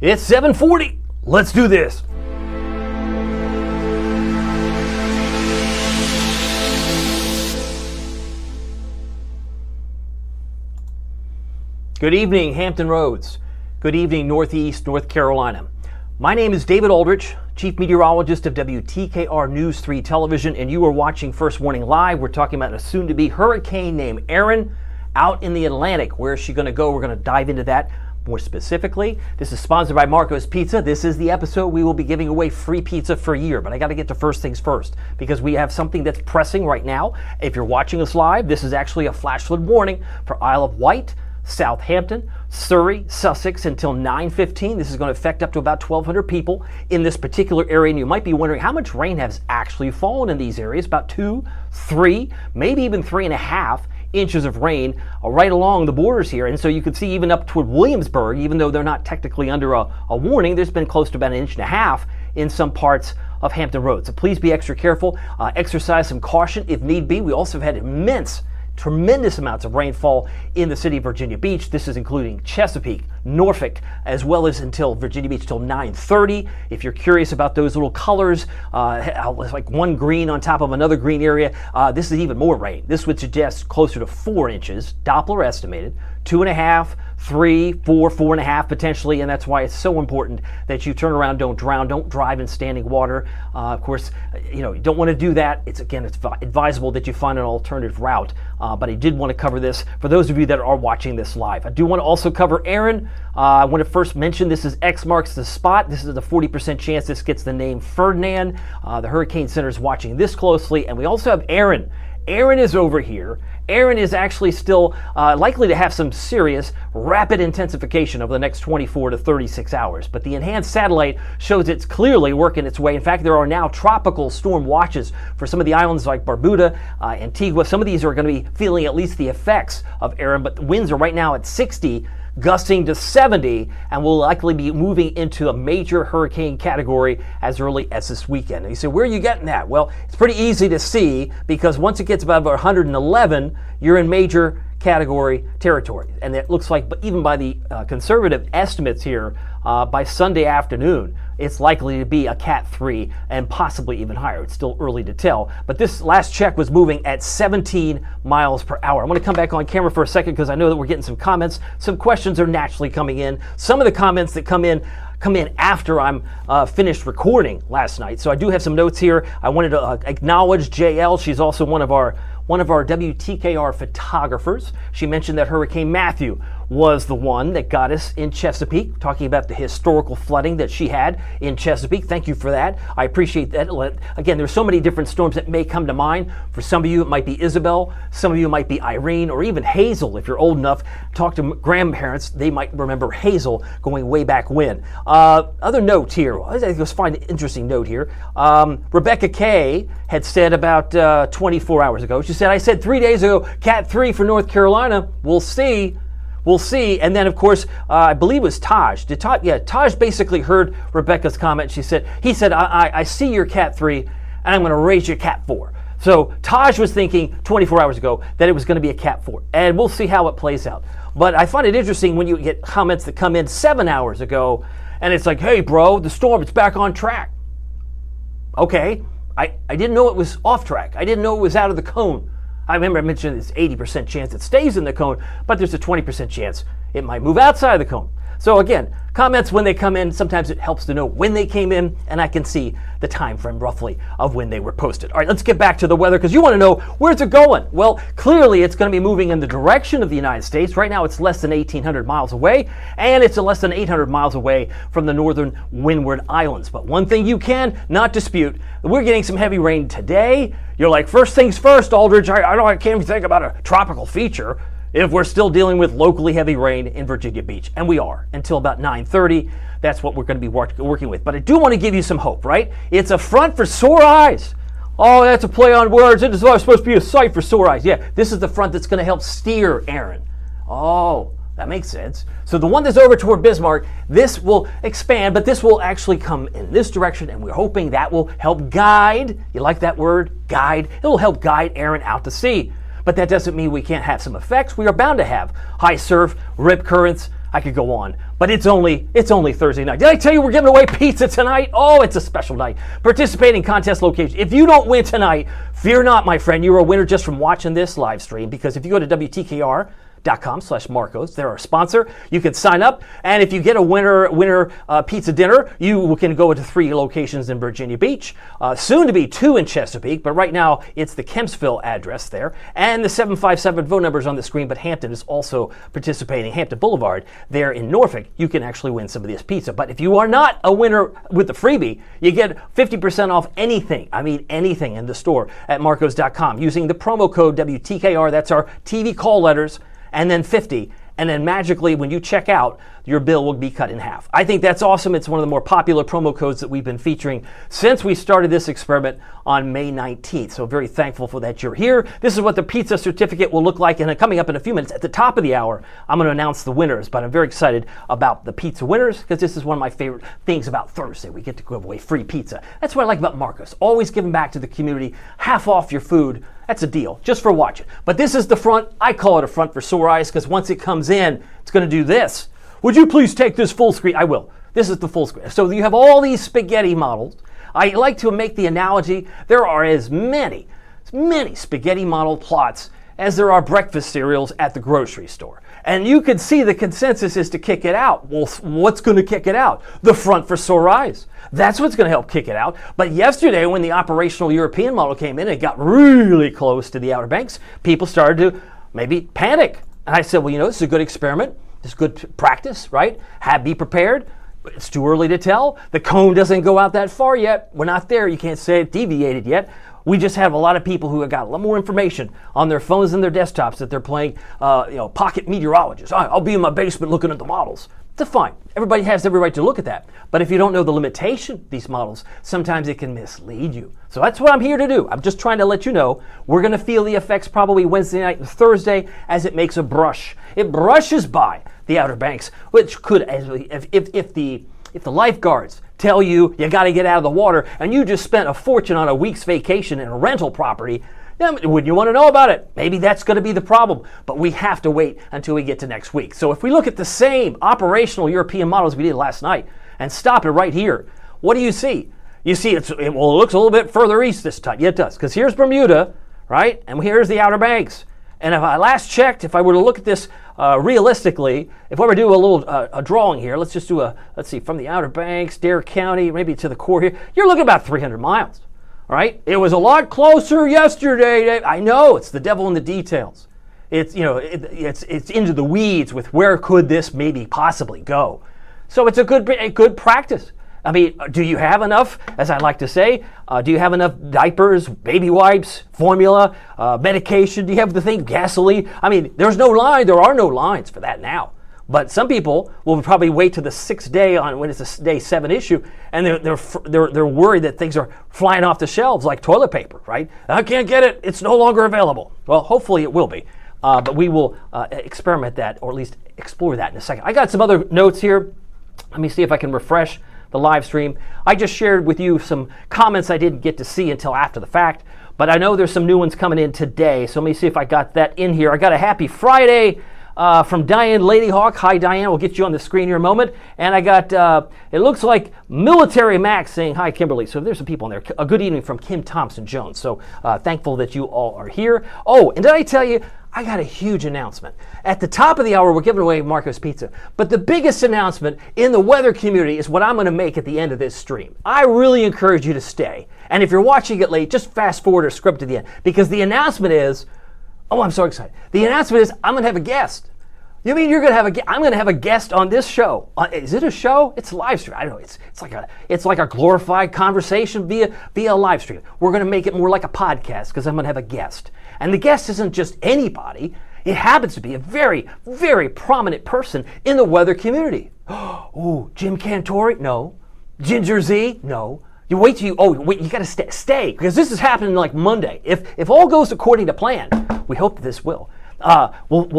It's 7:40. Let's do this. Good evening, Hampton Roads. Good evening, Northeast North Carolina. My name is David Aldrich, Chief Meteorologist of WTKR News 3 Television, and you are watching First Warning Live. We're talking about a soon-to-be hurricane named Erin out in the Atlantic. Where is she going to go? We're going to dive into that more specifically. This is sponsored by Marco's Pizza. This is the episode we will be giving away free pizza for a year, but I got to get to first things first because we have something that's pressing right now. If you're watching us live, this is actually a flash flood warning for Isle of Wight, Southampton, Surrey, Sussex until 9:15. This is going to affect up to about 1,200 people in this particular area. And you might be wondering how much rain has actually fallen in these areas. About 2, 3, maybe even 3.5 inches of rain right along the borders here. And so you can see even up toward Williamsburg, even though they're not technically under a warning, there's been close to about 1.5 inches in some parts of Hampton Roads. So please be extra careful, exercise some caution if need be. We also have had tremendous amounts of rainfall in the city of Virginia Beach. This is including Chesapeake, Norfolk, as well as until Virginia Beach till 9:30. If you're curious about those little colors, like one green on top of another green area, this is even more rain. This would suggest closer to 4 inches, Doppler estimated, 2.5, 3, 4, 4.5 potentially, and that's why it's so important that you turn around, don't drown, don't drive in standing water. Of course, you don't want to do that. It's advisable that you find an alternative route, but I did want to cover this for those of you that are watching this live. I do want to also cover Erin. I want to first mention this is X marks the spot. This is a 40% chance this gets the name Ferdinand. The Hurricane Center is watching this closely, and we also have Erin. Erin is over here. Erin is actually still likely to have some serious rapid intensification over the next 24 to 36 hours. But the enhanced satellite shows it's clearly working its way. In fact, there are now tropical storm watches for some of the islands like Barbuda, Antigua. Some of these are going to be feeling at least the effects of Erin, but the winds are right now at 60, gusting to 70, and will likely be moving into a major hurricane category as early as this weekend. And you say, where are you getting that? Well, it's pretty easy to see because once it gets about 111, you're in major category territory. And it looks like, even by the conservative estimates here, by Sunday afternoon, it's likely to be a Cat 3 and possibly even higher. It's still early to tell. But this last check was moving at 17 miles per hour. I'm going to come back on camera for a second because I know that we're getting some comments. Some questions are naturally coming in. Some of the comments that come in after I'm finished recording last night. So I do have some notes here. I wanted to acknowledge JL. She's also one of our WTKR photographers. She mentioned that Hurricane Matthew was the one that got us in Chesapeake, talking about the historical flooding that she had in Chesapeake. Thank you for that. I appreciate that. Again, there's so many different storms that may come to mind. For some of you, it might be Isabel. Some of you might be Irene or even Hazel. If you're old enough, talk to grandparents. They might remember Hazel going way back when. Other note here. Let's find an interesting note here. Rebecca Kay had said about 24 hours ago. She said, I said 3 days ago, Cat 3 for North Carolina. We'll see. We'll see. And then, of course, I believe it was Taj. Taj basically heard Rebecca's comment. He said, I see your Cat 3, and I'm going to raise your Cat 4. So Taj was thinking 24 hours ago that it was going to be a Cat 4. And we'll see how it plays out. But I find it interesting when you get comments that come in 7 hours ago, and it's like, hey, bro, the storm, it's back on track. Okay. I didn't know it was off track. I didn't know it was out of the cone. I remember I mentioned this 80% chance it stays in the cone, but there's a 20% chance it might move outside of the cone. So again, comments when they come in, sometimes it helps to know when they came in, and I can see the time frame roughly of when they were posted. All right, let's get back to the weather because you want to know where's it going. Well, clearly it's going to be moving in the direction of the United States. Right now it's less than 1,800 miles away, and it's less than 800 miles away from the northern Windward Islands. But one thing you can not dispute, we're getting some heavy rain today. You're like, first things first, Aldrich, I can't even think about a tropical feature if we're still dealing with locally heavy rain in Virginia Beach. And we are until about 9:30. That's what we're going to be working with. But I do want to give you some hope, right? It's a front for sore eyes. Oh, that's a play on words. It is supposed to be a sight for sore eyes. Yeah, this is the front that's going to help steer Erin. Oh, that makes sense. So the one that's over toward Bismarck, this will expand, but this will actually come in this direction, and we're hoping that will help guide. You like that word? Guide. It will help guide Erin out to sea. But that doesn't mean we can't have some effects. We are bound to have high surf, rip currents, I could go on, but it's only Thursday night. Did I tell you we're giving away pizza tonight? Oh, it's a special night. Participating contest location. If you don't win tonight, fear not, my friend. You're a winner just from watching this live stream, because if you go to WTKR.com/Marcos. They're our sponsor. You can sign up, and if you get a winner pizza dinner, you can go to 3 locations in Virginia Beach, soon to be 2 in Chesapeake, but right now it's the Kempsville address there, and the 757 phone number is on the screen, but Hampton is also participating. Hampton Boulevard there in Norfolk, you can actually win some of this pizza. But if you are not a winner with the freebie, you get 50% off anything, I mean anything in the store at Marcos.com using the promo code WTKR. That's our TV call letters, and then 50, and then magically when you check out, your bill will be cut in half. I think that's awesome. It's one of the more popular promo codes that we've been featuring since we started this experiment on May 19th. So very thankful for that you're here. This is what the pizza certificate will look like, and coming up in a few minutes at the top of the hour, I'm going to announce the winners, but I'm very excited about the pizza winners because this is one of my favorite things about Thursday. We get to give away free pizza. That's what I like about Marcos. Always giving back to the community, half off your food. That's a deal, just for watching. But this is the front. I call it a front for sore eyes because once it comes in, it's going to do this. Would you please take this full screen? I will. This is the full screen. So you have all these spaghetti models. I like to make the analogy, there are as many spaghetti model plots as there are breakfast cereals at the grocery store. And you can see the consensus is to kick it out. Well, what's going to kick it out? The front for sore eyes. That's what's going to help kick it out. But yesterday, when the operational European model came in, it got really close to the Outer Banks. People started to maybe panic. And I said, well, you know, this is a good experiment. It's good practice, right? Be prepared. But it's too early to tell. The cone doesn't go out that far yet. We're not there. You can't say it deviated yet. We just have a lot of people who have got a lot more information on their phones and their desktops that they're playing, pocket meteorologists. I'll be in my basement looking at the models. That's fine. Everybody has every right to look at that. But if you don't know the limitation of these models, sometimes it can mislead you. So that's what I'm here to do. I'm just trying to let you know we're going to feel the effects probably Wednesday night and Thursday as it makes a brush. It brushes by the Outer Banks, which could, if the lifeguards tell you got to get out of the water and you just spent a fortune on a week's vacation in a rental property, then wouldn't you want to know about it? Maybe that's going to be the problem, but we have to wait until we get to next week. So if we look at the same operational European models we did last night and stop it right here, what do you see? You see it looks a little bit further east this time. Yeah, it does, because here's Bermuda, right? And here's the Outer Banks. And if I last checked, if I were to look at this realistically, if I were to do a little a drawing here, let's just do let's see, from the Outer Banks, Dare County, maybe to the core here, you're looking about 300 miles, all right? It was a lot closer yesterday. I know, it's the devil in the details. It's, it's into the weeds with where could this maybe possibly go. So it's a good practice. I mean, do you have enough, as I like to say, do you have enough diapers, baby wipes, formula, medication? Do you have the thing, gasoline? I mean, there are no lines for that now. But some people will probably wait to the 6th day on when it's a day 7 issue, and they're worried that things are flying off the shelves like toilet paper, right? I can't get it. It's no longer available. Well, hopefully it will be. But we will experiment that, or at least explore that in a second. I got some other notes here. Let me see if I can refresh the live stream. I just shared with you some comments I didn't get to see until after the fact, but I know there's some new ones coming in today, so let me see if I got that in here. I got a happy Friday from Diane Ladyhawk. Hi, Diane. We'll get you on the screen here in a moment. And I got, it looks like Military Max saying hi, Kimberly. So there's some people in there. A good evening from Kim Thompson-Jones. So thankful that you all are here. Oh, and did I tell you, I got a huge announcement. At the top of the hour, we're giving away Marcos Pizza. But the biggest announcement in the weather community is what I'm going to make at the end of this stream. I really encourage you to stay. And if you're watching it late, just fast forward or skip to the end. Because the announcement is, oh, I'm so excited. The announcement is I'm going to have a guest. You mean you're going to have I'm going to have a guest on this show. Is it a show? It's a live stream. I don't know. It's like a glorified conversation via a live stream. We're going to make it more like a podcast because I'm going to have a guest. And the guest isn't just anybody. It happens to be a very, very prominent person in the weather community. Oh, Jim Cantori? No. Ginger Z? No. You wait till you got to stay because this is happening like Monday. If all goes according to plan, we hope that this will. I'll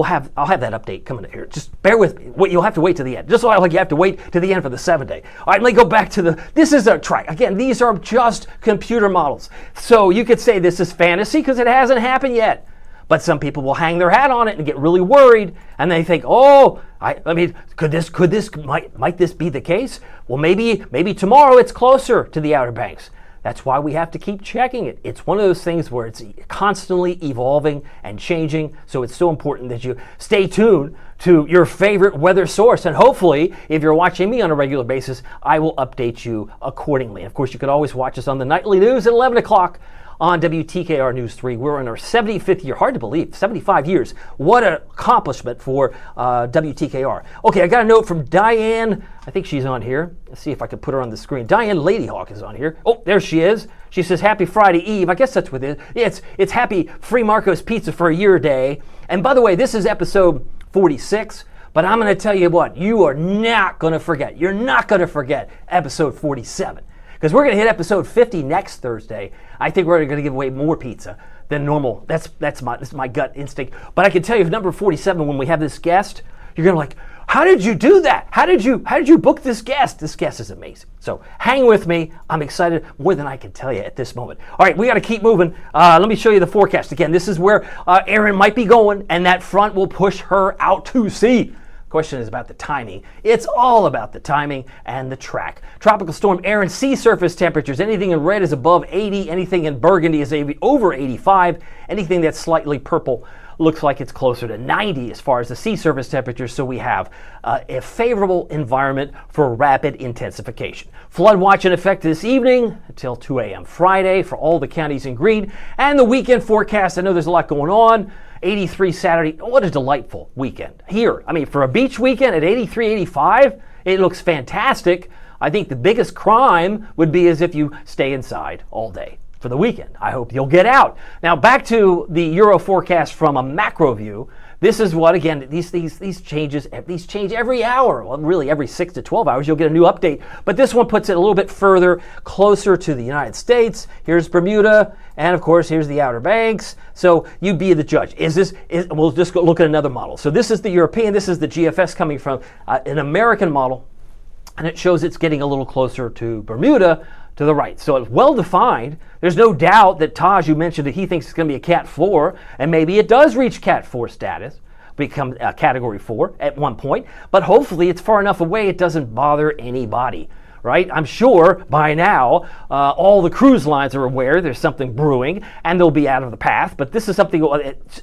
have that update coming in here. Just bear with me. You'll have to wait to the end. Just like you have to wait to the end for the 7 day. All right, let me go back to this is a try. Again, these are just computer models. So you could say this is fantasy because it hasn't happened yet. But some people will hang their hat on it and get really worried, and they think, oh, I mean, might this be the case? Well, maybe tomorrow it's closer to the Outer Banks. That's why we have to keep checking it. It's one of those things where it's constantly evolving and changing, so it's so important that you stay tuned to your favorite weather source. And hopefully, if you're watching me on a regular basis, I will update you accordingly. Of course, you can always watch us on the nightly news at 11 o'clock on WTKR News 3. We're in our 75th year. Hard to believe, 75 years. What an accomplishment for WTKR. Okay, I got a note from Diane. I think she's on here. Let's see if I can put her on the screen. Diane Ladyhawk is on here. Oh, there she is. She says, happy Friday Eve. I guess that's what it is. Yeah, it's happy Free Marco's Pizza for a Year Day. And by the way, this is episode 46. But I'm going to tell you what, you are not going to forget. You're not going to forget episode 47. Because we're going to hit episode 50 next Thursday. I think we're going to give away more pizza than normal. That's my gut instinct. But I can tell you, number 47, when we have this guest, you're going to like, how did you do that? How did you book this guest? This guest is amazing. So hang with me. I'm excited more than I can tell you at this moment. All right, we got to keep moving. Let me show you the forecast. Again, this is where Erin might be going, and that front will push her out to sea. Question is about the timing. It's all about the timing and the track. Tropical storm Erin, sea surface temperatures, anything in red is above 80, anything in burgundy is over 85, anything that's slightly purple looks like it's closer to 90 as far as the sea surface temperatures, so we have a favorable environment for rapid intensification. Flood watch in effect this evening until 2 a.m. Friday for all the counties in green, and the weekend forecast, I know there's a lot going on. 83 Saturday. What a delightful weekend here. I mean, for a beach weekend at 83, 85, it looks fantastic. I think the biggest crime would be as if you stay inside all day for the weekend. I hope you'll get out. Now back to the Euro forecast from a macro view. This is what, again, these change every hour. Well, really every 6 to 12 hours you'll get a new update. But this one puts it a little bit further, closer to the United States. Here's Bermuda, and of course here's the Outer Banks. So you be the judge. We'll just go look at another model. So this is the European, this is the GFS coming from an American model, and it shows it's getting a little closer to Bermuda to the right. So it's well defined. There's no doubt that Taj, you mentioned that he thinks it's going to be a Cat 4, and maybe it does reach Cat 4 status, become a Category 4 at one point, but hopefully it's far enough away it doesn't bother anybody, right? I'm sure by now all the cruise lines are aware there's something brewing and they'll be out of the path, but this is something,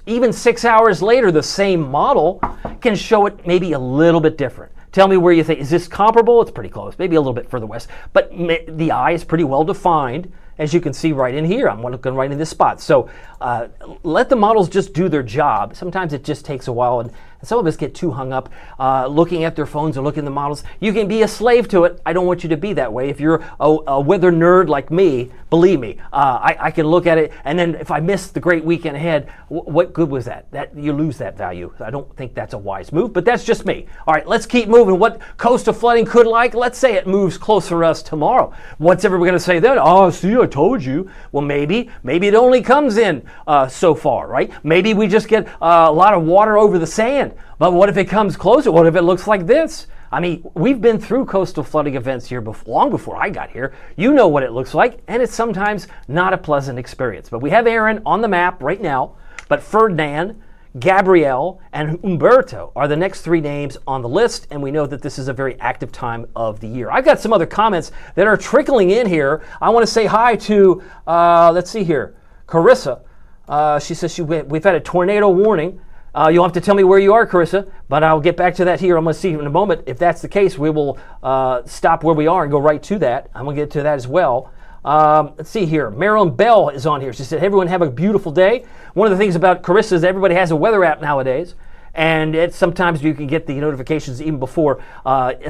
even 6 hours later, the same model can show it maybe a little bit different. Tell me where you think, is this comparable? It's pretty close, maybe a little bit further west, but the eye is pretty well defined, as you can see right in here. I'm looking right in this spot. So let the models just do their job. Sometimes it just takes a while, and some of us get too hung up looking at their phones or looking at the models. You can be a slave to it. I don't want you to be that way. If you're a weather nerd like me, believe me, I can look at it, and then if I miss the great weekend ahead, what good was that? You lose that value. I don't think that's a wise move, but that's just me. All right, let's keep moving. What coastal flooding could like? Let's say it moves closer to us tomorrow. What's everybody going to say then? Oh, see, I told you. Well, maybe it only comes in so far, right? Maybe we just get a lot of water over the sand. But what if it comes closer? What if it looks like this? I mean, we've been through coastal flooding events here long before I got here. You know what it looks like, and it's sometimes not a pleasant experience. But we have Erin on the map right now, but Ferdinand, Gabrielle, and Umberto are the next three names on the list, and we know that this is a very active time of the year. I've got some other comments that are trickling in here. I want to say hi to, let's see here, Carissa. She says we've had a tornado warning. You'll have to tell me where you are, Carissa, but I'll get back to that here. I'm going to see in a moment. If that's the case, we will stop where we are and go right to that. I'm going to get to that as well. Let's see here. Marilyn Bell is on here. She said, hey, everyone, have a beautiful day. One of the things about Carissa is everybody has a weather app nowadays, and sometimes you can get the notifications even before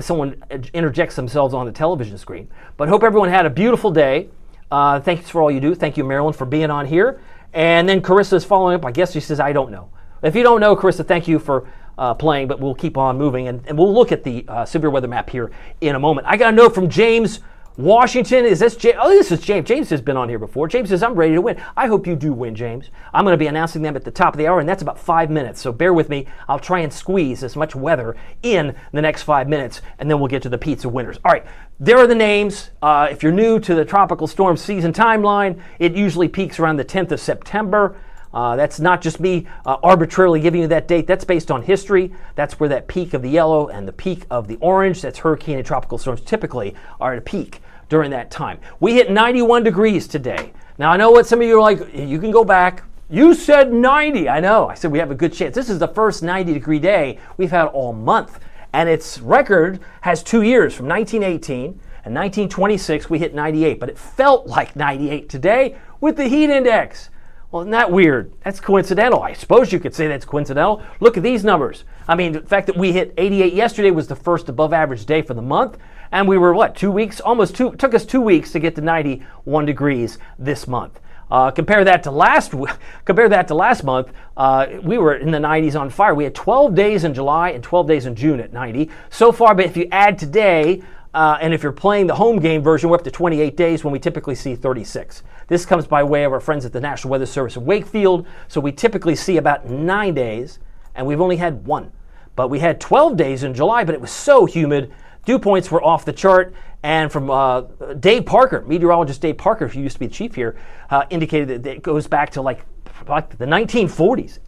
someone interjects themselves on the television screen. But hope everyone had a beautiful day. Thanks for all you do. Thank you, Marilyn, for being on here. And then Carissa is following up. I guess she says, I don't know. If you don't know, Carissa, thank you for playing, but we'll keep on moving, and we'll look at the severe weather map here in a moment. I got a note from James Washington. Is this James? Oh, this is James. James has been on here before. James says, I'm ready to win. I hope you do win, James. I'm going to be announcing them at the top of the hour, and that's about 5 minutes, so bear with me. I'll try and squeeze as much weather in the next 5 minutes, and then we'll get to the pizza winners. All right, there are the names. If you're new to the tropical storm season timeline, it usually peaks around the 10th of September. That's not just me arbitrarily giving you that date. That's based on history. That's where that peak of the yellow and the peak of the orange, that's hurricane and tropical storms, typically are at a peak during that time. We hit 91 degrees today. Now, I know what some of you are like, you can go back. You said 90. I know. I said we have a good chance. This is the first 90-degree day we've had all month. And its record has 2 years, from 1918 and 1926, we hit 98. But it felt like 98 today with the heat index. Well, isn't that weird? That's coincidental. I suppose you could say that's coincidental. Look at these numbers. I mean, the fact that we hit 88 yesterday was the first above average day for the month. And we were, what, 2 weeks? It took us 2 weeks to get to 91 degrees this month. Compare that to last month. We were in the 90s on fire. We had 12 days in July and 12 days in June at 90. So far, but if you add today, and if you're playing the home game version, we're up to 28 days when we typically see 36. This comes by way of our friends at the National Weather Service in Wakefield. So we typically see about 9 days, and we've only had 1. But we had 12 days in July, but it was so humid. Dew points were off the chart. And from Dave Parker, meteorologist Dave Parker, who used to be the chief here, indicated that it goes back to like the 1940s.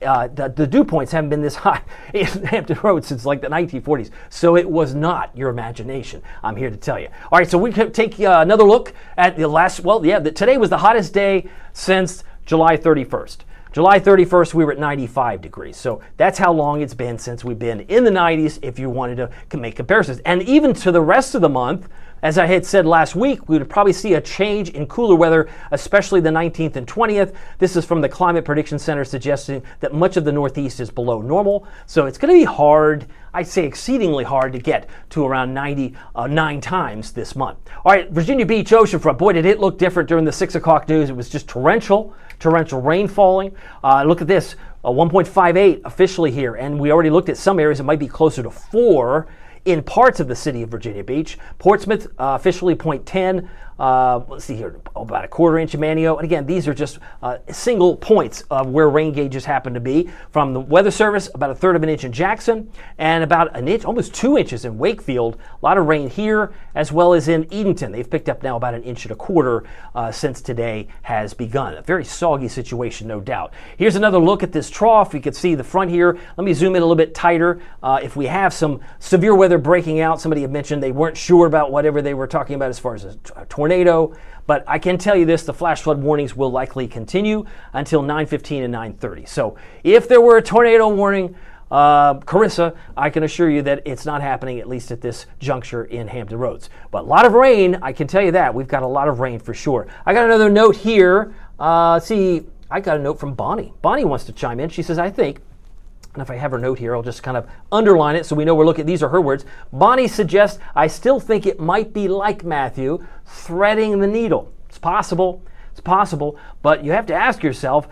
The dew points haven't been this high in Hampton Roads since like the 1940s. So it was not your imagination, I'm here to tell you. All right, so we can take another look at the last, today was the hottest day since July 31st. July 31st, we were at 95 degrees. So that's how long it's been since we've been in the 90s if you wanted to make comparisons. And even to the rest of the month, as I had said last week, we would probably see a change in cooler weather, especially the 19th and 20th. This is from the Climate Prediction Center suggesting that much of the Northeast is below normal. So it's going to be hard, I'd say exceedingly hard, to get to around 99 times this month. All right, Virginia Beach oceanfront. Boy, did it look different during the 6 o'clock news. It was just torrential rain falling. Look at this, 1.58 officially here. And we already looked at some areas. It might be closer to 4 in parts of the city of Virginia Beach. Portsmouth, officially 0.10. Let's see here, about a 1/4 inch in Manio. And again, these are just single points of where rain gauges happen to be. From the Weather Service, about 1/3 of an inch in Jackson, and about an inch, almost 2 inches in Wakefield. A lot of rain here, as well as in Edenton. They've picked up now about 1.25 inches since today has begun. A very soggy situation, no doubt. Here's another look at this trough. You can see the front here. Let me zoom in a little bit tighter. If we have some severe weather breaking out, somebody had mentioned they weren't sure about whatever they were talking about as far as a tornado, but I can tell you this, the flash flood warnings will likely continue until 9:15 and 9:30. So if there were a tornado warning, Carissa, I can assure you that it's not happening, at least at this juncture in Hampton Roads. But a lot of rain, I can tell you that. We've got a lot of rain for sure. I got another note here. See, I got a note from Bonnie. Bonnie wants to chime in. She says, I think, and if I have her note here, I'll just kind of underline it so we know we're looking. These are her words. Bonnie suggests, I still think it might be like Matthew, threading the needle. It's possible. It's possible. But you have to ask yourself,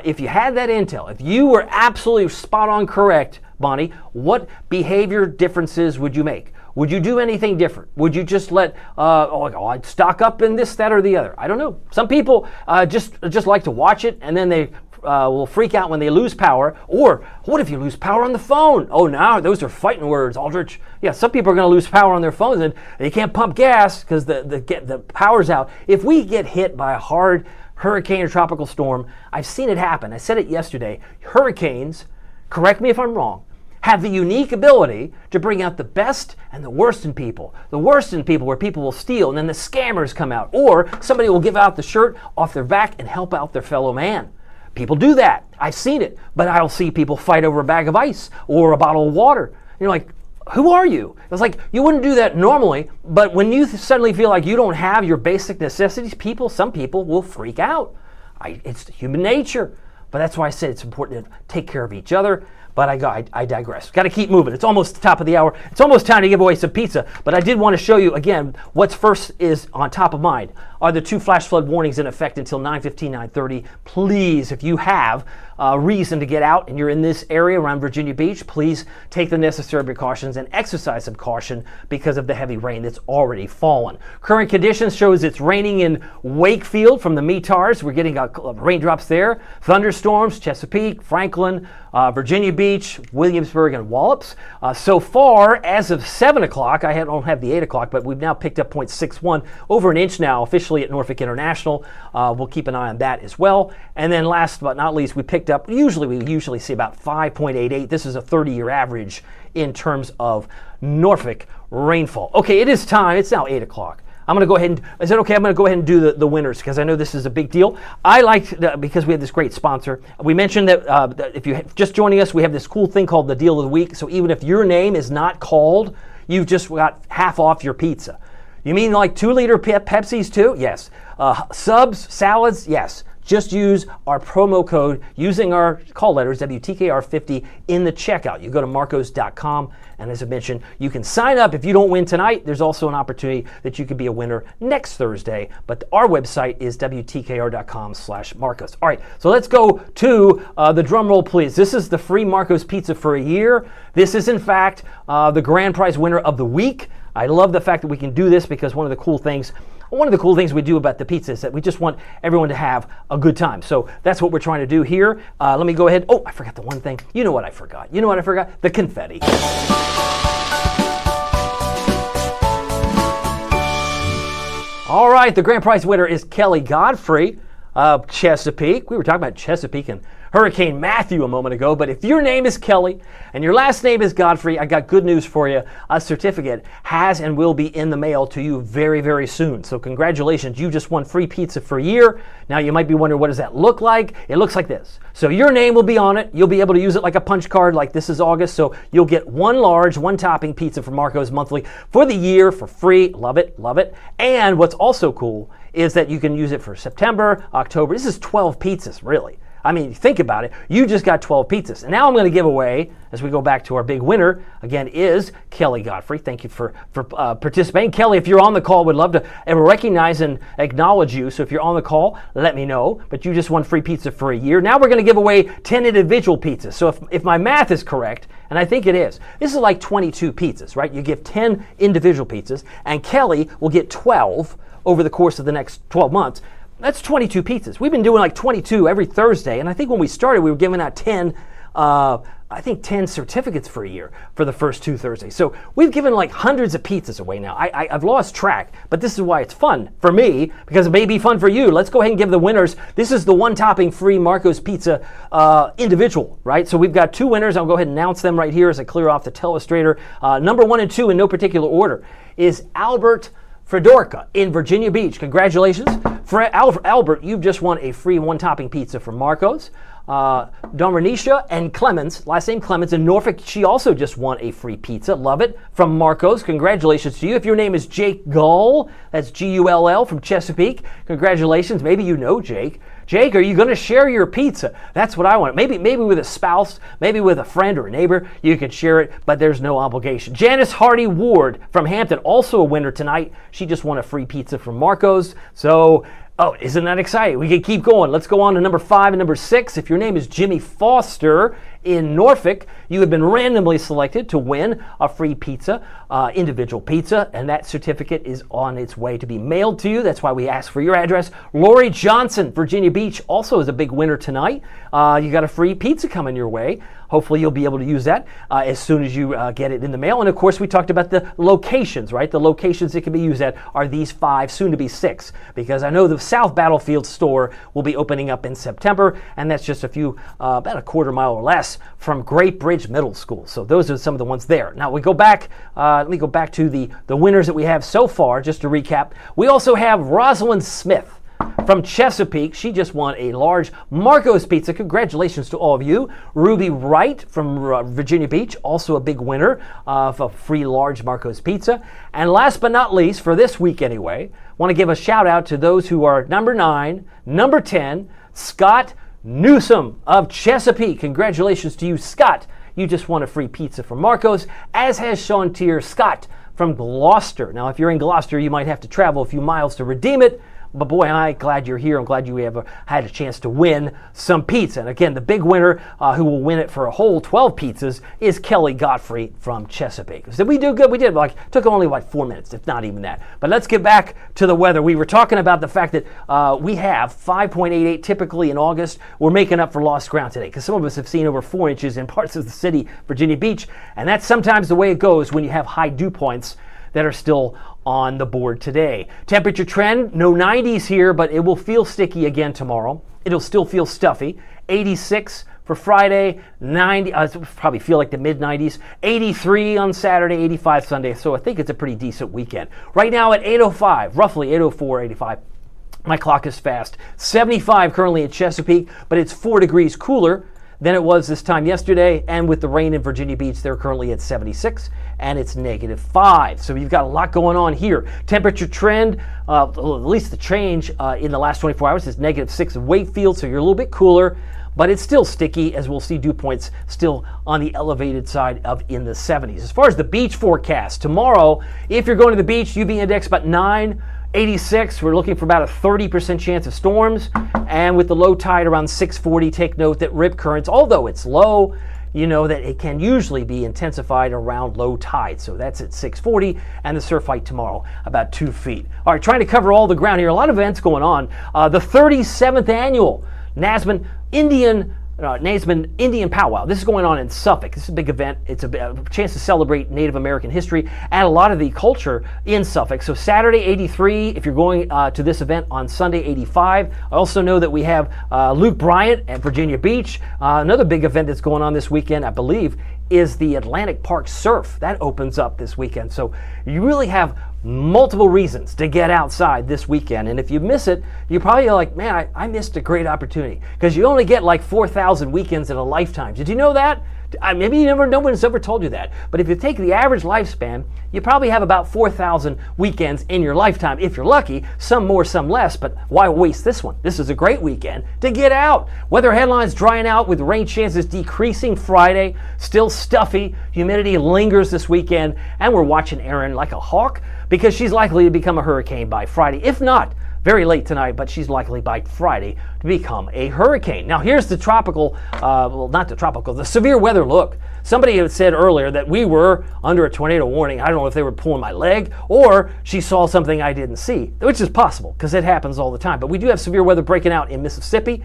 if you had that intel, if you were absolutely spot on correct, Bonnie, what behavior differences would you make? Would you do anything different? Would you just let, I'd stock up in this, that, or the other? I don't know. Some people just like to watch it, and then they will freak out when they lose power. Or what if you lose power on the phone? Oh, now those are fighting words, Aldrich. Yeah, some people are going to lose power on their phones and they can't pump gas because the power's out. If we get hit by a hard hurricane or tropical storm, I've seen it happen. I said it yesterday. Hurricanes, correct me if I'm wrong, have the unique ability to bring out the best and the worst in people. The worst in people where people will steal and then the scammers come out. Or somebody will give out the shirt off their back and help out their fellow man. People do that. I've seen it. But I'll see people fight over a bag of ice or a bottle of water. And you're like, who are you? It's like, you wouldn't do that normally, but when you suddenly feel like you don't have your basic necessities, some people will freak out. It's human nature. But that's why I said it's important to take care of each other. But I digress. Got to keep moving. It's almost the top of the hour. It's almost time to give away some pizza. But I did want to show you, again, what's first is on top of mind are the 2 flash flood warnings in effect until 9:15, 9:30. Please, if you have reason to get out and you're in this area around Virginia Beach, please take the necessary precautions and exercise some caution because of the heavy rain that's already fallen. Current conditions shows it's raining in Wakefield from the METARs. We're getting raindrops there. Thunderstorms, Chesapeake, Franklin, Virginia Beach. Beach, Williamsburg, and Wallops. So far, as of 7 o'clock, I don't have the 8 o'clock, but we've now picked up 0.61, over an inch now officially at Norfolk International. We'll keep an eye on that as well. And then last but not least, we picked up, we usually see about 5.88. This is a 30-year average in terms of Norfolk rainfall. Okay, it is time. It's now 8 o'clock. I'm going to go ahead and, is it okay? I'm going to go ahead and do the winners because I know this is a big deal. I liked, because we have this great sponsor. We mentioned that if you're just joining us, we have this cool thing called the Deal of the Week. So even if your name is not called, you've just got half off your pizza. You mean like 2-liter Pepsis too? Yes. Subs, salads? Yes. Just use our promo code using our call letters, WTKR50, in the checkout. You go to marcos.com, and as I mentioned, you can sign up. If you don't win tonight, there's also an opportunity that you could be a winner next Thursday. But our website is WTKR.com/Marcos. All right, so let's go to the drum roll, please. This is the free Marcos pizza for a year. This is, in fact, the grand prize winner of the week. I love the fact that we can do this because one of the cool things we do about the pizza is that we just want everyone to have a good time. So that's what we're trying to do here. Let me go ahead. Oh, I forgot the one thing. You know what I forgot? The confetti. All right, the grand prize winner is Kelly Godfrey of Chesapeake. We were talking about Chesapeake and Hurricane Matthew a moment ago, but if your name is Kelly and your last name is Godfrey, I got good news for you. A certificate has and will be in the mail to you very, very soon. So congratulations, you just won free pizza for a year. Now you might be wondering, what does that look like? It looks like this. So your name will be on it. You'll be able to use it like a punch card, like this is August. So you'll get one large, one topping pizza from Marcos monthly for the year for free. Love it, love it. And what's also cool is that you can use it for September, October. This is 12 pizzas, really. I mean, think about it. You just got 12 pizzas. And now I'm going to give away, as we go back to our big winner, again, is Kelly Godfrey. Thank you for participating. Kelly, if you're on the call, we'd love to recognize and acknowledge you. So if you're on the call, let me know. But you just won free pizza for a year. Now we're going to give away 10 individual pizzas. So if my math is correct, and I think it is, this is like 22 pizzas, right? You give 10 individual pizzas, and Kelly will get 12 over the course of the next 12 months. That's 22 pizzas. We've been doing like 22 every Thursday, and I think when we started, we were giving out 10 certificates for a year for the first 2 Thursdays. So we've given like hundreds of pizzas away now. I've lost track, but this is why it's fun for me, because it may be fun for you. Let's go ahead and give the winners. This is the one-topping free Marcos pizza individual, right? So we've got 2 winners. I'll go ahead and announce them right here as I clear off the telestrator. Number 1 and 2 in no particular order is Albert Fedorka in Virginia Beach. Congratulations. Albert, you've just won a free one-topping pizza from Marcos. Domernisha and Clemens, last name Clemens in Norfolk, she also just won a free pizza. Love it. From Marcos. Congratulations to you. If your name is Jake Gull, that's Gull from Chesapeake, congratulations. Maybe you know Jake. Jake, are you going to share your pizza? That's what I want. Maybe with a spouse, maybe with a friend or a neighbor, you could share it, but there's no obligation. Janice Hardy Ward from Hampton, also a winner tonight. She just won a free pizza from Marcos. So, oh, isn't that exciting? We can keep going. Let's go on to number 5 and number 6. If your name is Jimmy Foster in Norfolk, you have been randomly selected to win a free pizza, individual pizza, and that certificate is on its way to be mailed to you. That's why we asked for your address. Lori Johnson, Virginia Beach, also is a big winner tonight. You got a free pizza coming your way. Hopefully you'll be able to use that as soon as you get it in the mail. And of course, we talked about the locations, right? The locations it can be used at are these 5, soon to be 6, because I know the South Battlefield store will be opening up in September, and that's just about a quarter mile or less from Great Bridge Middle School. So those are some of the ones there. Now we go back, let me go back to the winners that we have so far, just to recap. We also have Rosalind Smith from Chesapeake. She just won a large Marcos pizza. Congratulations to all of you. Ruby Wright from Virginia Beach, also a big winner of a free large Marcos pizza. And last but not least, for this week anyway, want to give a shout out to those who are number 9, number 10, Scott Newsom of Chesapeake. Congratulations to you, Scott. You just won a free pizza from Marcos, as has Shawntier Scott from Gloucester. Now, if you're in Gloucester, you might have to travel a few miles to redeem it, But boy, am I glad you're here. I'm glad you have had a chance to win some pizza. And again, the big winner who will win it for a whole 12 pizzas is Kelly Godfrey from Chesapeake. Did we do good? We did. Took only 4 minutes, if not even that. But let's get back to the weather. We were talking about the fact that we have 5.88 typically in August. We're making up for lost ground today because some of us have seen over 4 inches in parts of the city, Virginia Beach. And that's sometimes the way it goes when you have high dew points that are still on the board today. Temperature trend, no 90s here, but it will feel sticky again tomorrow. It'll still feel stuffy. 86 for Friday, 90, probably feel like the mid 90s, 83 on Saturday, 85 Sunday. So I think it's a pretty decent weekend. Right now at 8:05, roughly 8:04, 85. My clock is fast. 75 currently at Chesapeake, but it's 4 degrees cooler than it was this time yesterday, and with the rain in Virginia Beach, they're currently at 76, and it's -5. So you've got a lot going on here. Temperature trend, at least the change in the last 24 hours is -6 in Wakefield, so you're a little bit cooler, but it's still sticky, as we'll see dew points still on the elevated side of in the 70s. As far as the beach forecast, tomorrow, if you're going to the beach, UV index about 9, 86, we're looking for about a 30% chance of storms, and with the low tide around 640, take note that rip currents, although it's low, you know that it can usually be intensified around low tide. So that's at 640, and the surf height tomorrow about 2 feet. All right, trying to cover all the ground here. A lot of events going on. The 37th annual Nasman Indian Powwow. This is going on in Suffolk. This is a big event. It's a chance to celebrate Native American history and a lot of the culture in Suffolk. So Saturday, 83, if you're going to this event on Sunday, 85. I also know that we have Luke Bryant at Virginia Beach. Another big event that's going on this weekend, I believe, is the Atlantic Park Surf. That opens up this weekend. So you really have multiple reasons to get outside this weekend. And if you miss it, you're probably like, man, I missed a great opportunity. Because you only get like 4,000 weekends in a lifetime. Did you know that? Maybe no one's ever told you that. But if you take the average lifespan, you probably have about 4,000 weekends in your lifetime. If you're lucky, some more, some less. But why waste this one? This is a great weekend to get out. Weather headlines drying out with rain chances decreasing Friday. Still stuffy. Humidity lingers this weekend. And we're watching Erin like a hawk because she's likely to become a hurricane by Friday. If not, very late tonight, but she's likely by Friday to become a hurricane. Now here's the tropical, the severe weather look. Somebody had said earlier that we were under a tornado warning. I don't know if they were pulling my leg or she saw something I didn't see, which is possible because it happens all the time. But we do have severe weather breaking out in Mississippi.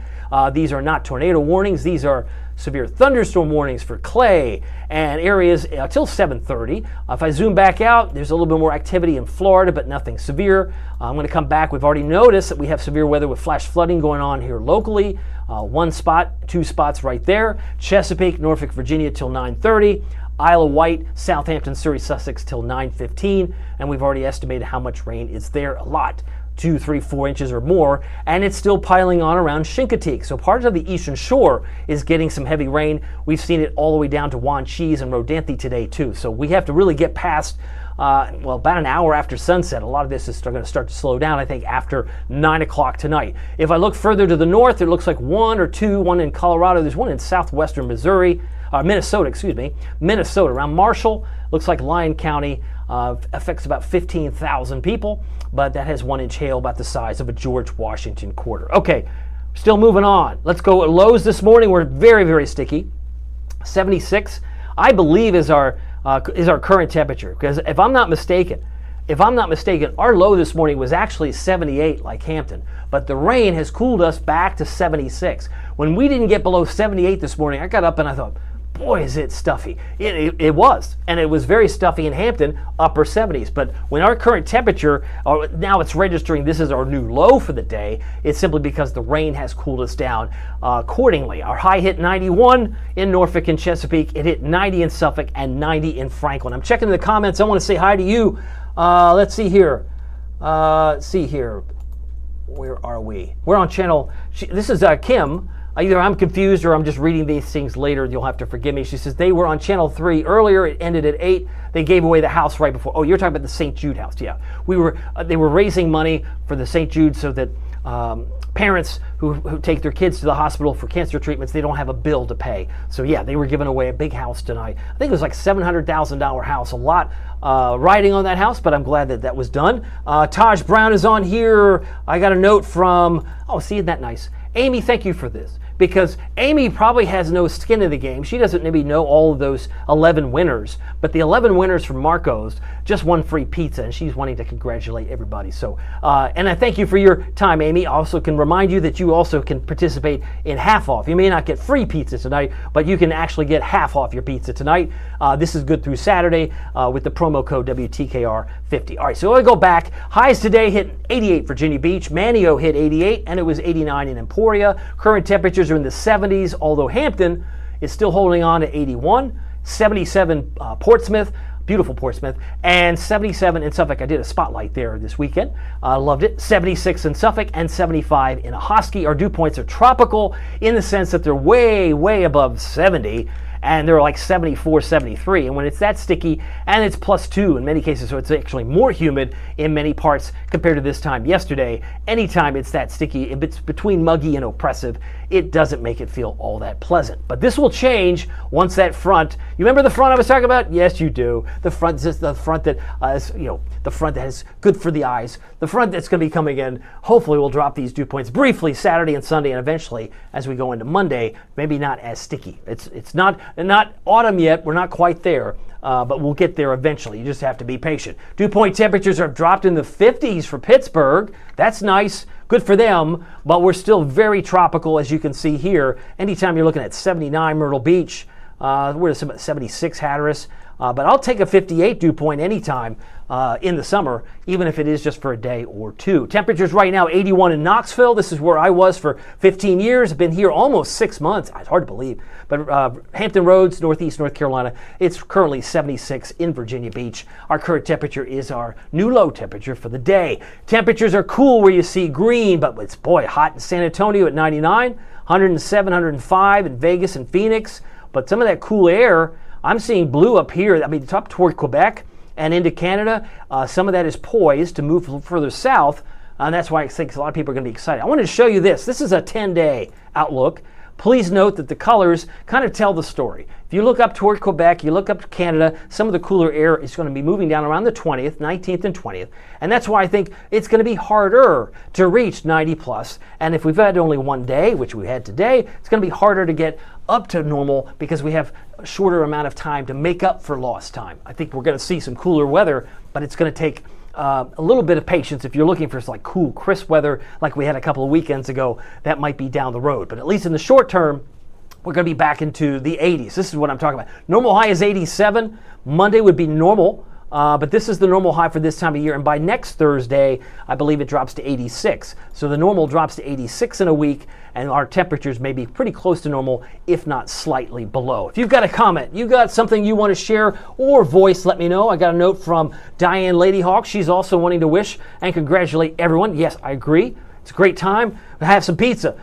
These are not tornado warnings. These are severe thunderstorm warnings for Clay and areas till 7:30. If I zoom back out, there's a little bit more activity in Florida, but nothing severe. I'm going to come back. We've already noticed that we have severe weather with flash flooding going on here locally. One spot, 2 spots right there. Chesapeake, Norfolk, Virginia till 9:30. Isle of Wight, Southampton, Surrey, Sussex till 9:15. And we've already estimated how much rain is there. A lot. 2, 3, 4 inches or more, and it's still piling on around Chincoteague. So part of the eastern shore is getting some heavy rain. We've seen it all the way down to Wanchese and Rodanthe today too. So we have to really get past, about an hour after sunset. A lot of this is going to start to slow down, I think, after 9 o'clock tonight. If I look further to the north, it looks like one in Colorado. There's one in southwestern Minnesota, around Marshall. Looks like Lyon County affects about 15,000 people, but that has 1 inch hail about the size of a George Washington quarter. Okay, still moving on. Let's go at lows this morning. We're very, very sticky. 76, I believe, is our current temperature. Because if I'm not mistaken, our low this morning was actually 78 like Hampton, but the rain has cooled us back to 76. When we didn't get below 78 this morning, I got up and I thought, boy, is it stuffy. It was, and it was very stuffy in Hampton, upper 70s. But when our current temperature, now it's registering this is our new low for the day, it's simply because the rain has cooled us down accordingly. Our high hit 91 in Norfolk and Chesapeake. It hit 90 in Suffolk and 90 in Franklin. I'm checking the comments. I want to say hi to you. Let's see here. Where are we? We're on channel. This is Kim. Either I'm confused or I'm just reading these things later. You'll have to forgive me. She says they were on Channel 3 earlier. It ended at 8. They gave away the house right before. Oh, you're talking about the St. Jude house. Yeah. They were raising money for the St. Jude so that parents who take their kids to the hospital for cancer treatments, they don't have a bill to pay. So yeah, they were giving away a big house tonight. I think it was like $700,000 house. A lot riding on that house, but I'm glad that that was done. Taj Brown is on here. I got a note from, isn't that nice? Amy, thank you for this. Because Amy probably has no skin in the game. She doesn't maybe know all of those 11 winners, but the 11 winners from Marco's just won free pizza, and she's wanting to congratulate everybody. So, and I thank you for your time, Amy. I also can remind you that you also can participate in half off. You may not get free pizza tonight, but you can actually get half off your pizza tonight. This is good through Saturday with the promo code WTKR50. All right, so I go back. Highs today hit 88 Virginia Beach. Manio hit 88, and it was 89 in Emporia. Current temperatures are in the 70s, although Hampton is still holding on to 81, 77 Portsmouth, beautiful Portsmouth, and 77 in Suffolk. I did a spotlight there this weekend. Loved it. 76 in Suffolk and 75 in Ahoskie. Our dew points are tropical in the sense that they're way, way above 70. And they're like 74, 73. And when it's that sticky, and it's +2 in many cases, so it's actually more humid in many parts compared to this time yesterday, anytime it's that sticky, if it's between muggy and oppressive, it doesn't make it feel all that pleasant. But this will change once that front, you remember the front I was talking about? Yes, you do. The front is the front that is, the front that is good for the eyes. The front that's going to be coming in, hopefully will drop these dew points briefly Saturday and Sunday, and eventually, as we go into Monday, maybe not as sticky. It's not autumn yet. We're not quite there, but we'll get there eventually. You just have to be patient. Dew point temperatures have dropped in the 50s for Pittsburgh. That's nice. Good for them, but we're still very tropical, as you can see here. Anytime you're looking at 79 Myrtle Beach, we're at 76 Hatteras, but I'll take a 58 dew point anytime in the summer, even if it is just for a day or two. Temperatures right now, 81 in Knoxville. This is where I was for 15 years. I've been here almost 6 months. It's hard to believe. But Hampton Roads, Northeast North Carolina, it's currently 76 in Virginia Beach. Our current temperature is our new low temperature for the day. Temperatures are cool where you see green, but it's, hot in San Antonio at 99, 107, 105 in Vegas and Phoenix. But some of that cool air, I'm seeing blue up here. I mean, up toward Quebec and into Canada, some of that is poised to move further south, and that's why I think a lot of people are going to be excited. I wanted to show you this. This is a 10-day outlook. Please note that the colors kind of tell the story. If you look up toward Quebec, you look up to Canada, some of the cooler air is going to be moving down around the 20th, 19th, and 20th, and that's why I think it's going to be harder to reach 90 plus, and if we've had only one day, which we had today, it's going to be harder to get up to normal because we have a shorter amount of time to make up for lost time. I think we're going to see some cooler weather, but it's going to take a little bit of patience. If you're looking for like cool, crisp weather like we had a couple of weekends ago, that might be down the road. But at least in the short term, we're going to be back into the 80s. This is what I'm talking about. Normal high is 87. Monday would be normal. But this is the normal high for this time of year. And by next Thursday, I believe it drops to 86. So the normal drops to 86 in a week, and our temperatures may be pretty close to normal, if not slightly below. If you've got a comment, you got something you want to share or voice, let me know. I got a note from Diane Ladyhawk. She's also wanting to wish and congratulate everyone. Yes, I agree. It's a great time to have some pizza.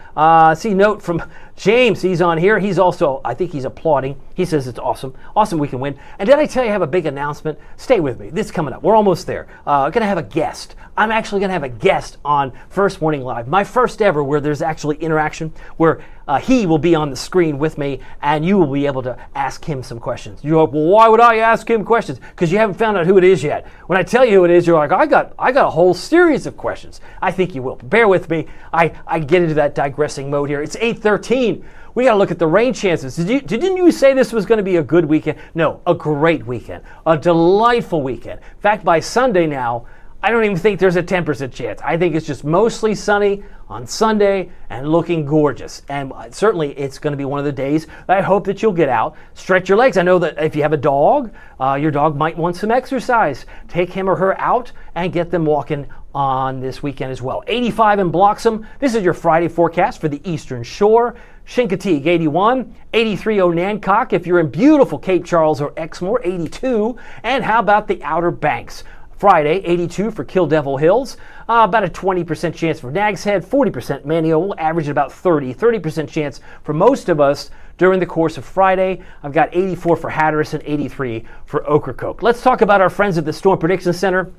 See a note from James. He's on here. He's also, I think he's applauding. He says it's awesome. Awesome we can win. And did I tell you I have a big announcement? Stay with me. This is coming up. We're almost there. Going to have a guest. I'm actually going to have a guest on First Morning Live. My first ever where there's actually interaction, where he will be on the screen with me and you will be able to ask him some questions. You're like, well, why would I ask him questions? Because you haven't found out who it is yet. When I tell you who it is, you're like, I got a whole series of questions. I think you will. Bear with me. I get into that digressing mode here. It's 8:13. We got to look at the rain chances. Didn't you say this was going to be a good weekend? No, a great weekend. A delightful weekend. In fact, by Sunday now, I don't even think there's a 10% chance. I think it's just mostly sunny on Sunday and looking gorgeous. And certainly it's going to be one of the days that I hope that you'll get out, stretch your legs. I know that if you have a dog, your dog might want some exercise. Take him or her out and get them walking on this weekend as well. 85 in Bloxham. This is your Friday forecast for the Eastern Shore. Chincoteague, 81. 83 Onancock if you're in beautiful Cape Charles or Exmoor, 82. And how about the Outer Banks? Friday, 82 for Kill Devil Hills, about a 20% chance for Nag's Head, 40% Manio. We'll average at about 30% chance for most of us during the course of Friday. I've got 84 for Hatteras and 83 for Ocracoke. Let's talk about our friends at the Storm Prediction Center.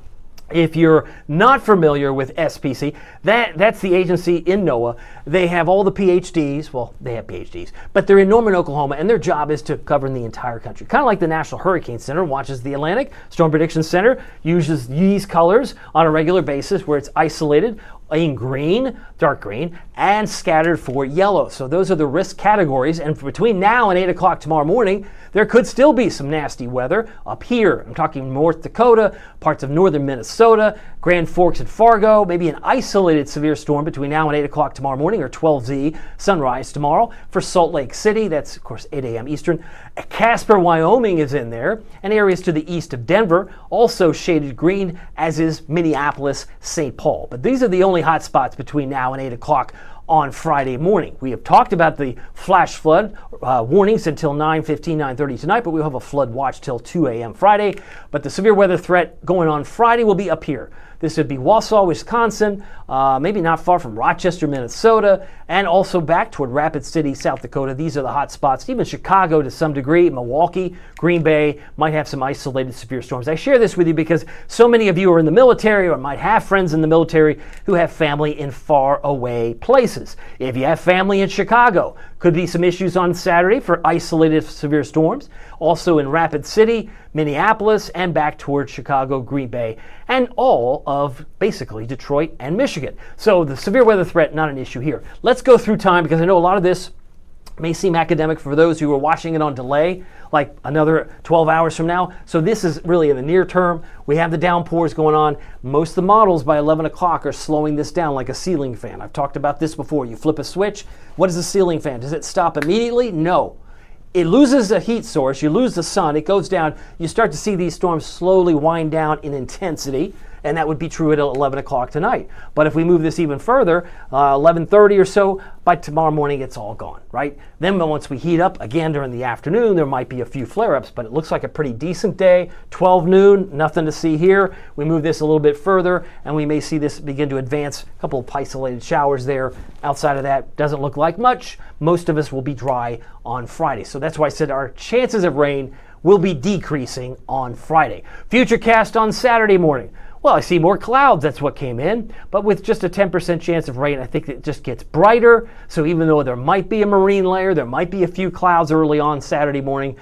If you're not familiar with SPC, that's the agency in NOAA. They have all the PhDs. Well, they have PhDs, but they're in Norman, Oklahoma, and their job is to govern the entire country. Kind of like the National Hurricane Center watches the Atlantic. Storm Prediction Center uses these colors on a regular basis where it's isolated in green, dark green, and scattered for yellow. So those are the risk categories. And between now and 8 o'clock tomorrow morning, there could still be some nasty weather up here. I'm talking North Dakota, parts of northern Minnesota, Grand Forks and Fargo, maybe an isolated severe storm between now and 8 o'clock tomorrow morning, or 12Z sunrise tomorrow. For Salt Lake City, that's of course 8 a.m. Eastern. Casper, Wyoming is in there, and areas to the east of Denver, also shaded green, as is Minneapolis, St. Paul. But these are the only hot spots between now and 8 o'clock on Friday morning. We have talked about the flash flood warnings until 9:15, 9:30 tonight, but we'll have a flood watch till 2 a.m. Friday. But the severe weather threat going on Friday will be up here. This would be Wausau, Wisconsin, maybe not far from Rochester, Minnesota, and also back toward Rapid City, South Dakota. These are the hot spots. Even Chicago to some degree, Milwaukee, Green Bay might have some isolated severe storms. I share this with you because so many of you are in the military or might have friends in the military who have family in far away places. If you have family in Chicago, could be some issues on Saturday for isolated severe storms. Also in Rapid City, Minneapolis, and back towards Chicago, Green Bay, and all of basically Detroit and Michigan. So the severe weather threat, not an issue here. Let's go through time because I know a lot of this may seem academic for those who are watching it on delay, like another 12 hours from now. So this is really in the near term. We have the downpours going on. Most of the models by 11 o'clock are slowing this down like a ceiling fan. I've talked about this before. You flip a switch. What is a ceiling fan? Does it stop immediately? No. It loses a heat source, you lose the sun, it goes down, you start to see these storms slowly wind down in intensity, and that would be true at 11 o'clock tonight. But if we move this even further, 11:30 or so, by tomorrow morning it's all gone, right? Then once we heat up again during the afternoon, there might be a few flare-ups, but it looks like a pretty decent day. 12 noon, nothing to see here. We move this a little bit further, and we may see this begin to advance. A couple of isolated showers there. Outside of that, doesn't look like much. Most of us will be dry on Friday. So that's why I said our chances of rain will be decreasing on Friday. Futurecast on Saturday morning. Well, I see more clouds, that's what came in, but with just a 10% chance of rain, I think it just gets brighter. So even though there might be a marine layer, there might be a few clouds early on Saturday morning,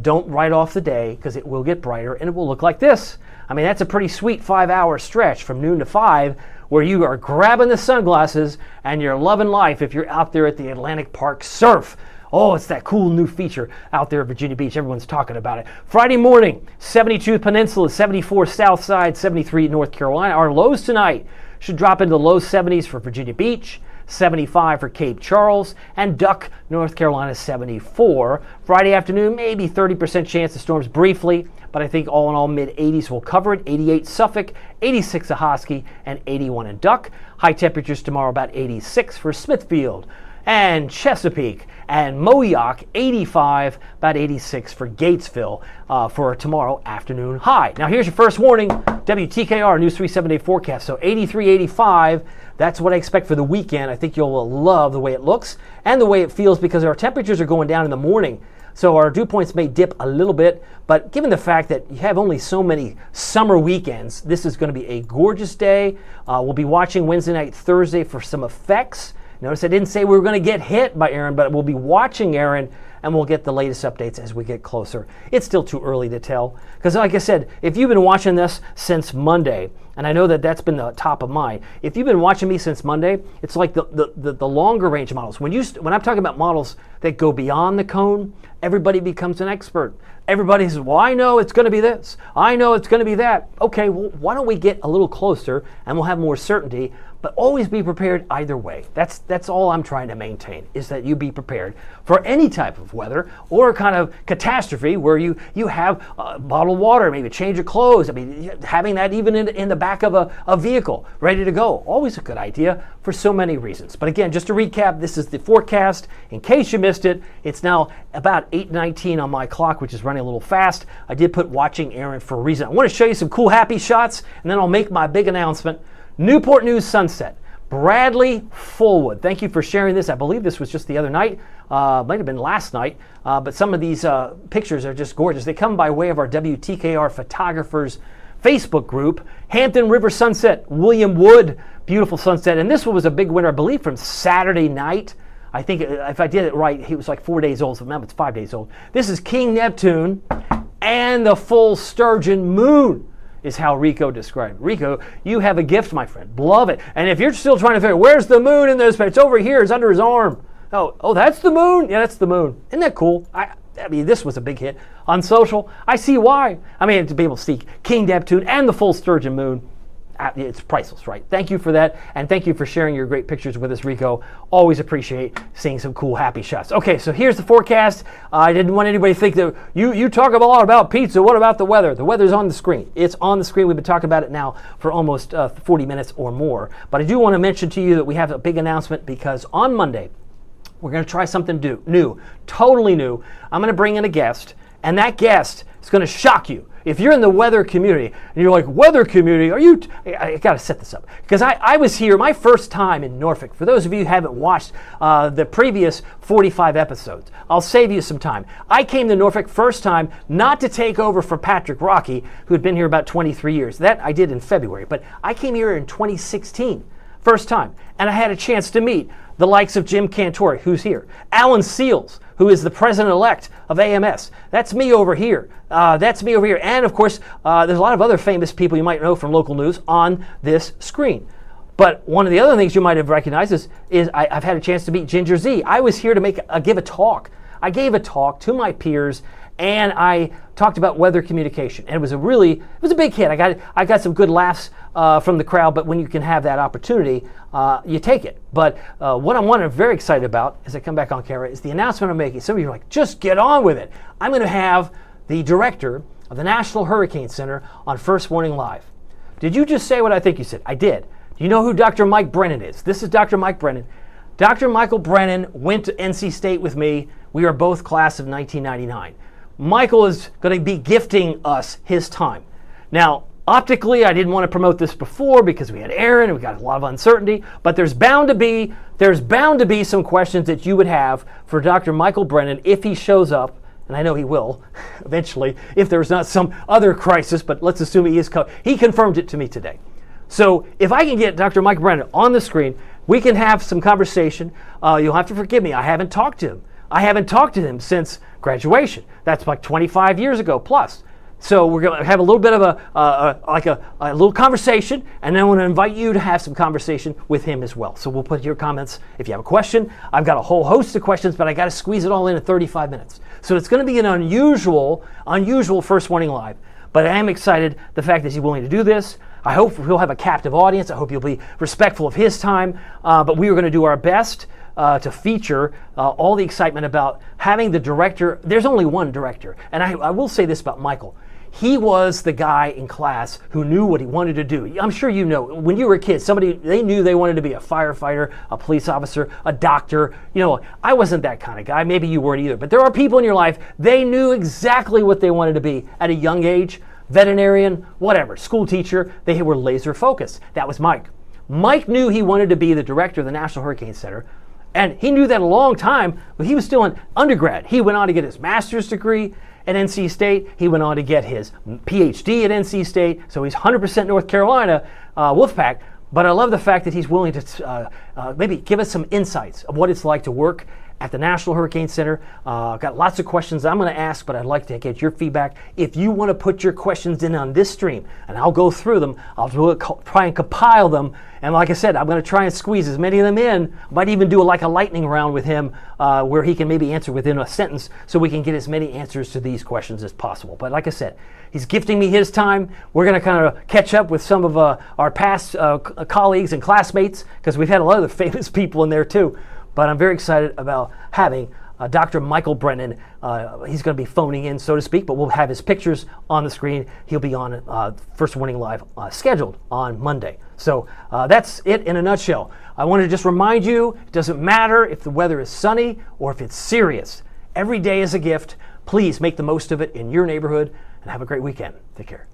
don't write off the day because it will get brighter and it will look like this. I mean, that's a pretty sweet 5-hour stretch from noon to 5 where you are grabbing the sunglasses and you're loving life if you're out there at the Atlantic Park Surf. Oh, it's that cool new feature out there at Virginia Beach. Everyone's talking about it. Friday morning, 72 Peninsula, 74 South Side, 73 North Carolina. Our lows tonight should drop into the low 70s for Virginia Beach, 75 for Cape Charles, and Duck, North Carolina, 74. Friday afternoon, maybe 30% chance of storms briefly, but I think all in all, mid-80s will cover it. 88 Suffolk, 86 Ahoskie, and 81 in Duck. High temperatures tomorrow, about 86 for Smithfield and Chesapeake and Moyock, 85, about 86 for Gatesville for tomorrow afternoon high. Now here's your first warning, WTKR News 3 7-day forecast. So 83, 85, that's what I expect for the weekend. I think you'll love the way it looks and the way it feels because our temperatures are going down in the morning. So our dew points may dip a little bit, but given the fact that you have only so many summer weekends, this is going to be a gorgeous day. We'll be watching Wednesday night, Thursday for some effects. Notice I didn't say we were going to get hit by Erin, but we'll be watching Erin, and we'll get the latest updates as we get closer. It's still too early to tell, because like I said, if you've been watching this since Monday, and I know that that's been the top of mind, if you've been watching me since Monday, it's like the longer range models. When I'm talking about models that go beyond the cone, everybody becomes an expert. Everybody says, well, I know it's going to be this. I know it's going to be that. Okay, well, why don't we get a little closer, and we'll have more certainty but always be prepared either way. That's all I'm trying to maintain, is that you be prepared for any type of weather or kind of catastrophe where you have bottled water, maybe a change of clothes. I mean, having that even in the back of a vehicle ready to go, always a good idea for so many reasons. But again, just to recap, this is the forecast. In case you missed it, it's now about 8:19 on my clock, which is running a little fast. I did put watching Erin for a reason. I want to show you some cool, happy shots, and then I'll make my big announcement. Newport News sunset. Bradley Fullwood. Thank you for sharing this. I believe this was just the other night. Might have been last night. But some of these pictures are just gorgeous. They come by way of our WTKR photographers Facebook group. Hampton River sunset. William Wood. Beautiful sunset. And this one was a big winner, I believe, from Saturday night. I think if I did it right, he was like 4 days old. So remember, it's 5 days old. This is King Neptune and the full sturgeon moon, is how Rico described it. Rico, you have a gift, my friend. Love it. And if you're still trying to figure, where's the moon in this? It's over here. It's under his arm. Oh, that's the moon? Yeah, that's the moon. Isn't that cool? I mean, this was a big hit on social. I see why. I mean, to be able to see King Neptune and the full sturgeon moon, it's priceless, right? Thank you for that, and thank you for sharing your great pictures with us, Rico. Always appreciate seeing some cool, happy shots. Okay, so here's the forecast. I didn't want anybody to think that you talk a lot about pizza. What about the weather? The weather's on the screen. It's on the screen. We've been talking about it now for almost 40 minutes or more. But I do want to mention to you that we have a big announcement, because on Monday, we're going to try something new, totally new. I'm going to bring in a guest, and that guest is going to shock you. If you're in the weather community and you're like, weather community, I got to set this up. Because I was here my first time in Norfolk. For those of you who haven't watched the previous 45 episodes, I'll save you some time. I came to Norfolk first time not to take over for Patrick Rocky, who had been here about 23 years. That I did in February. But I came here in 2016, first time. And I had a chance to meet the likes of Jim Cantori, who's here. Alan Seals, who is the president-elect of AMS. That's me over here. And of course, there's a lot of other famous people you might know from local news on this screen. But one of the other things you might have recognized is I've had a chance to meet Ginger Z. I was here to give a talk. I gave a talk to my peers, and I talked about weather communication. And it was a big hit. I got some good laughs from the crowd, but when you can have that opportunity, you take it. But what I'm very excited about, as I come back on camera, is the announcement I'm making. Some of you are like, just get on with it. I'm going to have the director of the National Hurricane Center on First Warning Live. Did you just say what I think you said? I did. Do you know who Dr. Mike Brennan is? This is Dr. Mike Brennan. Dr. Michael Brennan went to NC State with me. We are both class of 1999. Michael is going to be gifting us his time. Now, optically, I didn't want to promote this before because we had Erin and we got a lot of uncertainty, but there's bound to be some questions that you would have for Dr. Michael Brennan if he shows up, and I know he will eventually, if there's not some other crisis, but let's assume he is. He confirmed it to me today. So if I can get Dr. Mike Brennan on the screen, we can have some conversation. You'll have to forgive me. I haven't talked to him. I haven't talked to him since graduation. That's like 25 years ago plus. So we're going to have a little bit of a little conversation, and then I want to invite you to have some conversation with him as well. So we'll put your comments if you have a question. I've got a whole host of questions, but I got to squeeze it all in 35 minutes. So it's going to be an unusual First Warning Live. But I am excited the fact that he's willing to do this. I hope he'll have a captive audience. I hope you'll be respectful of his time. But we are going to do our best to feature all the excitement about having the director. There's only one director. And I will say this about Michael. He was the guy in class who knew what he wanted to do. I'm sure you know, when you were a kid, they knew they wanted to be a firefighter, a police officer, a doctor. You know, I wasn't that kind of guy. Maybe you weren't either. But there are people in your life, they knew exactly what they wanted to be at a young age. Veterinarian, whatever, school teacher, they were laser focused. That was Mike. Mike knew he wanted to be the director of the National Hurricane Center. And he knew that a long time, but he was still an undergrad. He went on to get his master's degree at NC State. He went on to get his PhD at NC State. So he's 100% North Carolina Wolfpack. But I love the fact that he's willing to maybe give us some insights of what it's like to work at the National Hurricane Center. I've got lots of questions I'm going to ask, but I'd like to get your feedback. If you want to put your questions in on this stream, and I'll go through them, I'll try and compile them. And like I said, I'm going to try and squeeze as many of them in. I might even do like a lightning round with him where he can maybe answer within a sentence so we can get as many answers to these questions as possible. But like I said, he's gifting me his time. We're going to kind of catch up with some of our past colleagues and classmates because we've had a lot of the famous people in there too. But I'm very excited about having Dr. Michael Brennan. He's going to be phoning in, so to speak, but we'll have his pictures on the screen. He'll be on First Warning Live scheduled on Monday. So that's it in a nutshell. I want to just remind you, it doesn't matter if the weather is sunny or if it's serious. Every day is a gift. Please make the most of it in your neighborhood and have a great weekend. Take care.